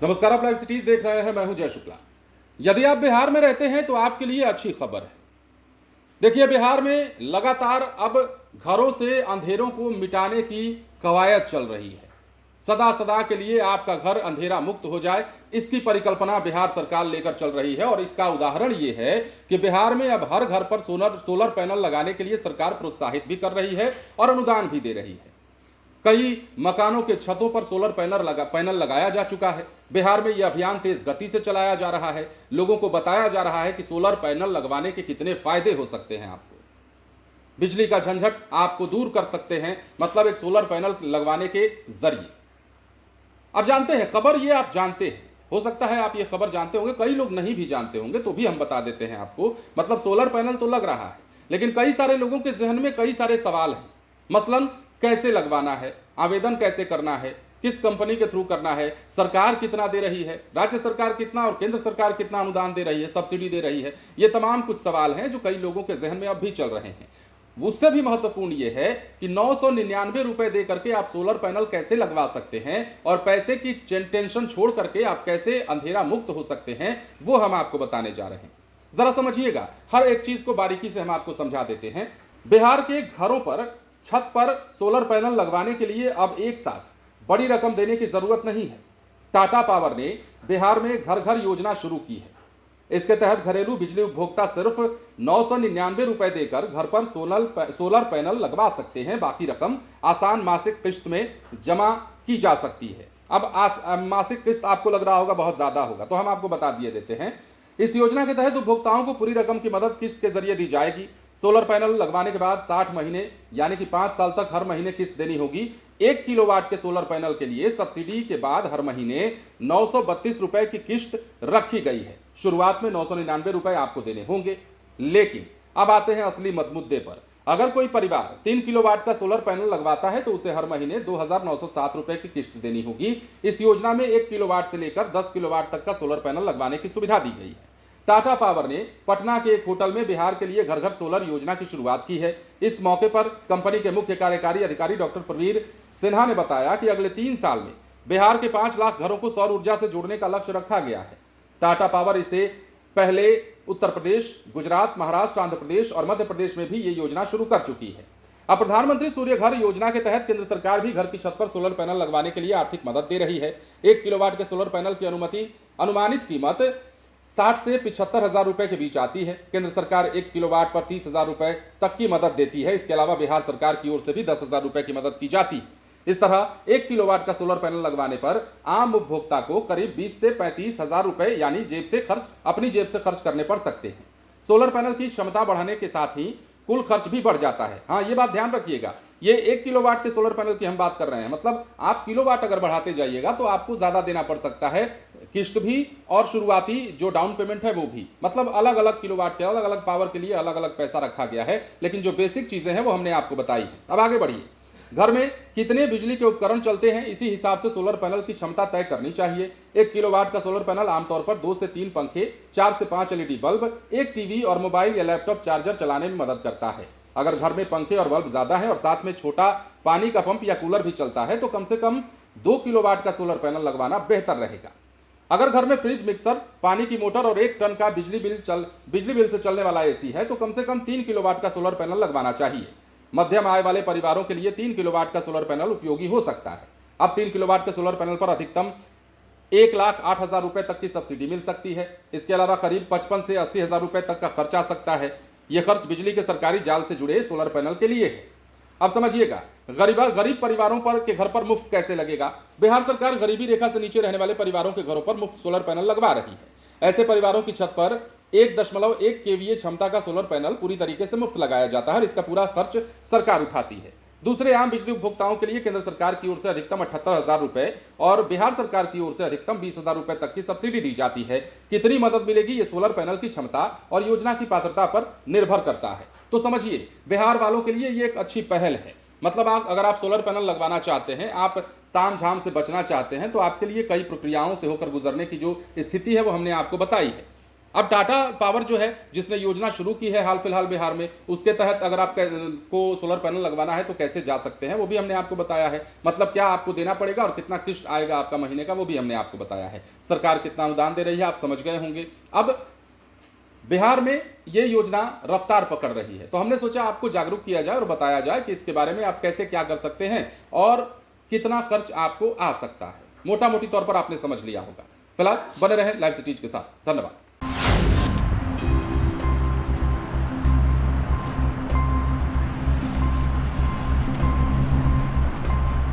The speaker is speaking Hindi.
नमस्कार, आप लाइव सिटीज देख रहे हैं। मैं हूं जय शुक्ला। यदि आप बिहार में रहते हैं तो आपके लिए अच्छी खबर है। देखिए, बिहार में लगातार अब घरों से अंधेरों को मिटाने की कवायद चल रही है। सदा सदा के लिए आपका घर अंधेरा मुक्त हो जाए, इसकी परिकल्पना बिहार सरकार लेकर चल रही है। और इसका उदाहरण ये है कि बिहार में अब हर घर पर सोलर पैनल लगाने के लिए सरकार प्रोत्साहित भी कर रही है और अनुदान भी दे रही है। कई मकानों के छतों पर सोलर पैनल लगाया जा चुका है। बिहार में यह अभियान तेज गति से चलाया जा रहा है। लोगों को बताया जा रहा है कि सोलर पैनल लगवाने के कितने फायदे हो सकते हैं। आपको बिजली का झंझट आपको दूर कर सकते हैं, मतलब एक सोलर पैनल लगवाने के जरिए। अब जानते हैं खबर, ये आप जानते हैं, हो सकता है आप ये खबर जानते होंगे, कई लोग नहीं भी जानते होंगे, तो भी हम बता देते हैं आपको। मतलब सोलर पैनल तो लग रहा है, लेकिन कई सारे लोगों के जहन में कई सारे सवाल हैं। मसलन कैसे लगवाना है, आवेदन कैसे करना है, किस कंपनी के थ्रू करना है, सरकार कितना दे रही है, राज्य सरकार कितना और केंद्र सरकार कितना अनुदान दे रही है, सब्सिडी दे रही है। ये तमाम कुछ सवाल हैं जो कई लोगों के जहन में अब भी चल रहे हैं। उससे भी महत्वपूर्ण ये है कि 999 रुपए दे करके आप सोलर पैनल कैसे लगवा सकते हैं और पैसे की टेंशन छोड़ करके आप कैसे अंधेरा मुक्त हो सकते हैं, वो हम आपको बताने जा रहे हैं। जरा समझिएगा, हर एक चीज को बारीकी से हम आपको समझा देते हैं। बिहार के घरों पर छत पर सोलर पैनल लगवाने के लिए अब एक साथ बड़ी रकम देने की जरूरत नहीं है। टाटा पावर ने बिहार में घर घर योजना शुरू की है। इसके तहत घरेलू बिजली उपभोक्ता सिर्फ 999 रुपए देकर घर पर सोलर पैनल लगवा सकते हैं। बाकी रकम आसान मासिक किस्त में जमा की जा सकती है। अब मासिक किस्त आपको लग रहा होगा बहुत ज्यादा होगा, तो हम आपको बता दिए देते हैं। इस योजना के तहत उपभोक्ताओं को पूरी रकम की मदद किस्त के जरिए दी जाएगी। सोलर पैनल लगवाने के बाद 60 महीने यानी कि 5 साल तक हर महीने किस्त देनी होगी। 1 किलोवाट के सोलर पैनल के लिए सब्सिडी के बाद हर महीने 932 रुपए की किस्त रखी गई है। शुरुआत में 999 रुपए आपको देने होंगे। लेकिन अब आते हैं असली मुद्दे पर। अगर कोई परिवार 3 किलोवाट का सोलर पैनल लगवाता है तो उसे हर महीने 2907 रुपए की किस्त देनी होगी। इस योजना में 1 किलोवाट से लेकर 10 किलोवाट तक का सोलर पैनल लगवाने की सुविधा दी गई है। टाटा पावर ने पटना के एक होटल में बिहार के लिए घर घर सोलर योजना की शुरुआत की है। इस मौके पर कंपनी के मुख्य कार्यकारी अधिकारी डॉक्टर प्रवीर सिन्हा ने बताया कि अगले 3 साल में बिहार के 5 लाख घरों को सौर ऊर्जा से जोड़ने का लक्ष्य रखा गया है। टाटा पावर इसे पहले उत्तर प्रदेश, गुजरात, महाराष्ट्र, आंध्र प्रदेश और मध्य प्रदेश में भी ये योजना शुरू कर चुकी है। अब प्रधानमंत्री सूर्य घर योजना के तहत केंद्र सरकार भी घर की छत पर सोलर पैनल लगवाने के लिए आर्थिक मदद दे रही है। 1 किलोवाट के सोलर पैनल की अनुमानित कीमत 60 से 75 हजार रुपए के बीच आती है। केंद्र सरकार 1 किलोवाट पर 30 हजार रुपए तक की मदद देती है। इसके अलावा बिहार सरकार की ओर से भी 10 हजार रुपए की मदद की जाती है। इस तरह 1 किलोवाट का सोलर पैनल लगवाने पर आम उपभोक्ता को करीब 20 से 35 हजार रुपए यानी अपनी जेब से खर्च करने पड़ सकते हैं। सोलर पैनल की क्षमता बढ़ाने के साथ ही कुल खर्च भी बढ़ जाता है। हाँ, ये बात ध्यान रखिएगा, ये 1 किलोवाट के सोलर पैनल की हम बात कर रहे हैं। मतलब आप किलोवाट अगर बढ़ाते जाइएगा तो आपको ज्यादा देना पड़ सकता है, किस्त भी और शुरुआती जो डाउन पेमेंट है वो भी। मतलब अलग अलग किलोवाट के अलग अलग पावर के लिए अलग अलग पैसा रखा गया है, लेकिन जो बेसिक चीजें हैं वो हमने आपको बताई है। अब आगे बढ़िए। घर में कितने बिजली के उपकरण चलते हैं, इसी हिसाब से सोलर पैनल की क्षमता तय करनी चाहिए। 1 किलोवाट का सोलर पैनल आमतौर पर 2 से 3 पंखे, 4 से 5 एलईडी बल्ब, एक टीवी और मोबाइल या लैपटॉप चार्जर चलाने में मदद करता है। अगर घर में पंखे और बल्ब ज्यादा है और साथ में छोटा पानी का पंप या कूलर भी चलता है तो कम से कम 2 किलोवाट का सोलर पैनल लगवाना बेहतर रहेगा। अगर घर में फ्रिज, मिक्सर, पानी की मोटर और 1 टन का बिजली बिल से चलने वाला एसी है तो कम से कम 3 किलोवाट का सोलर पैनल लगवाना चाहिए। मध्यम आय वाले परिवारों के लिए 3 किलोवाट का सोलर पैनल उपयोगी हो सकता है। अब 3 किलोवाट के सोलर पैनल पर अधिकतम 1,08,000 रुपए तक की सब्सिडी मिल सकती है। इसके अलावा करीब 55 से 80 हजार रुपए तक का खर्च आ सकता है। यह खर्च बिजली के सरकारी जाल से जुड़े सोलर पैनल के लिए है। अब समझिएगा, गरीब परिवारों के घर पर मुफ्त कैसे लगेगा। बिहार सरकार गरीबी रेखा से नीचे रहने वाले परिवारों के घरों पर मुफ्त सोलर पैनल लगवा रही है। ऐसे परिवारों की छत पर 1.1 केवीए क्षमता का सोलर पैनल पूरी तरीके से मुफ्त लगाया जाता है और इसका पूरा खर्च सरकार उठाती है। दूसरे आम बिजली उपभोक्ताओं के लिए केंद्र सरकार की ओर से अधिकतम 78,000 रुपए और बिहार सरकार की ओर से अधिकतम 20,000 रुपए तक की सब्सिडी दी जाती है। कितनी मदद मिलेगी ये सोलर पैनल की क्षमता और योजना की पात्रता पर निर्भर करता है। तो समझिए, बिहार वालों के लिए ये एक अच्छी पहल है। मतलब अगर आप सोलर पैनल लगवाना चाहते हैं, आप तामझाम से बचना चाहते हैं, तो आपके लिए कई प्रक्रियाओं से होकर गुजरने की जो स्थिति है वो हमने आपको बताई है। अब टाटा पावर जो है जिसने योजना शुरू की है हाल फिलहाल बिहार में, उसके तहत अगर आप को सोलर पैनल लगवाना है तो कैसे जा सकते हैं वो भी हमने आपको बताया है। मतलब क्या आपको देना पड़ेगा और कितना किस्त आएगा आपका महीने का वो भी हमने आपको बताया है। सरकार कितना अनुदान दे रही है आप समझ गए होंगे। अब बिहार में ये योजना रफ्तार पकड़ रही है तो हमने सोचा आपको जागरूक किया जाए और बताया जाए कि इसके बारे में आप कैसे क्या कर सकते हैं और कितना खर्च आपको आ सकता है। मोटा मोटी तौर पर आपने समझ लिया होगा। फिलहाल बने रहें लाइव सिटीज के साथ। धन्यवाद।